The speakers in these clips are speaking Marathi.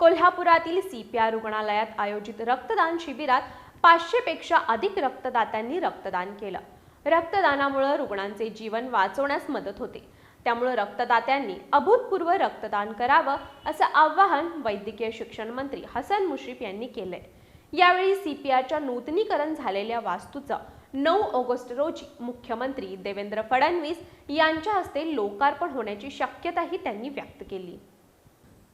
कोल्हापुरातील CPR रुग्णालयात आयोजित रक्तदान शिबिरात 500 पेक्षा अधिक रक्तदात्यांनी रक्तदान केलं। रक्तदानामुळे रुग्णांचे जीवन वाचवण्यास मदत होते। त्यामुळे रक्तदात्यांनी अभूतपूर्व रक्तदान करावं असं आवाहन वैद्यकीय शिक्षण मंत्री हसन मुश्रीफ यांनी केलंय। यावेळी CPRच्या नूतनीकरण झालेल्या वास्तूचं 9 ऑगस्ट रोजी मुख्यमंत्री देवेंद्र फडणवीस यांच्या हस्ते लोकार्पण होण्याची शक्यताही त्यांनी व्यक्त केली।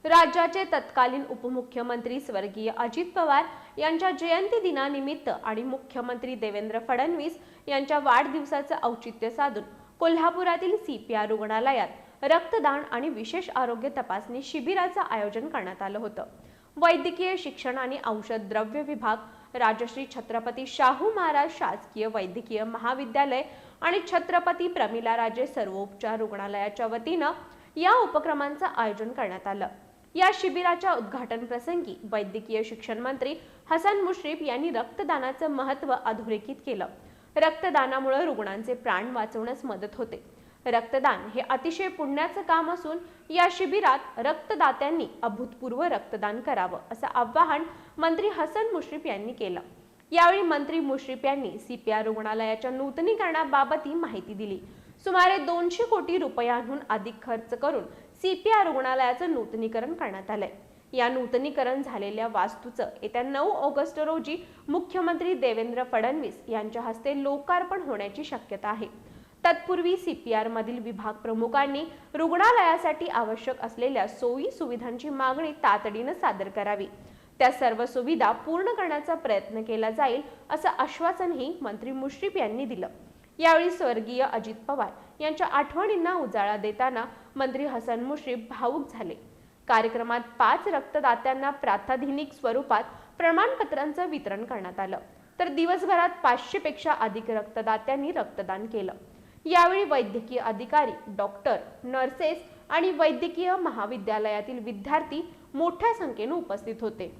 राज्याचे तत्कालीन उपमुख्यमंत्री स्वर्गीय अजित पवार यांच्या जयंती दिनानिमित्त आणि मुख्यमंत्री देवेंद्र फडणवीस यांच्या वाढदिवसाचं औचित्य साधून कोल्हापुरातील CPR रुग्णालयात रक्तदान आणि विशेष आरोग्य तपासणी शिबिराचं आयोजन करण्यात आलं होतं। वैद्यकीय शिक्षण आणि औषध द्रव्य विभाग, राजश्री छत्रपती शाहू महाराज शासकीय वैद्यकीय महाविद्यालय आणि छत्रपती प्रमिलाराजे सर्वोपचार रुग्णालयाच्या वतीनं या उपक्रमांचं आयोजन करण्यात आलं। या शिबिराच्या उद्घाटन प्रसंगी वैद्यकीय शिक्षण मंत्री हसन मुश्रीफ यांनी रक्तदानाचं महत्त्व अधोरेखित केलं। रक्तदानामुळे रुग्णांचे प्राण वाचवण्यास मदत होते। रक्तदान हे अतिशय पुण्याचं काम असून या शिबिरात रक्तदात्यांनी अभूतपूर्व रक्तदान करावं असं आवाहन मंत्री हसन मुश्रीफ यांनी केलं। यावेळी मंत्री मुश्रीफ यांनी CPR रुग्णालयाच्या नूतनीकरणाबाबत माहिती दिली। सुमारे 200 कोटी रुपयांहून अधिक खर्च करून CPR रुग्णालयाचं नूतनीकरण करण्यात आलंय। या नूतनीकरण झालेल्या वास्तूचं येत्या 9 ऑगस्ट रोजी मुख्यमंत्री देवेंद्र फडणवीस यांच्या हस्ते लोकार्पण होण्याची शक्यता आहे। तत्पूर्वी CPR मधील विभाग प्रमुखांनी रुग्णालयासाठी आवश्यक असलेल्या सोयी सुविधांची मागणी तातडीने सादर करावी। त्या सर्व सुविधा पूर्ण करण्याचा प्रयत्न केला जाईल असं आश्वासनही मंत्री मुश्रीफ यांनी दिलं। यावेळी स्वर्गीय अजित पवार यांच्या आठवणींना उजाळा देताना मंत्री हसन मुश्रीफ भावुक झाले। कार्यक्रमात 5 रक्तदात्यांना प्रातिनिधिक स्वरूपात प्रमाणपत्रांचं वितरण करण्यात आलं, तर दिवसभरात 500 पेक्षा अधिक रक्तदात्यांनी रक्तदान केलं। यावेळी वैद्यकीय अधिकारी, डॉक्टर, नर्सेस आणि वैद्यकीय महाविद्यालयातील विद्यार्थी मोठ्या संख्येने उपस्थित होते।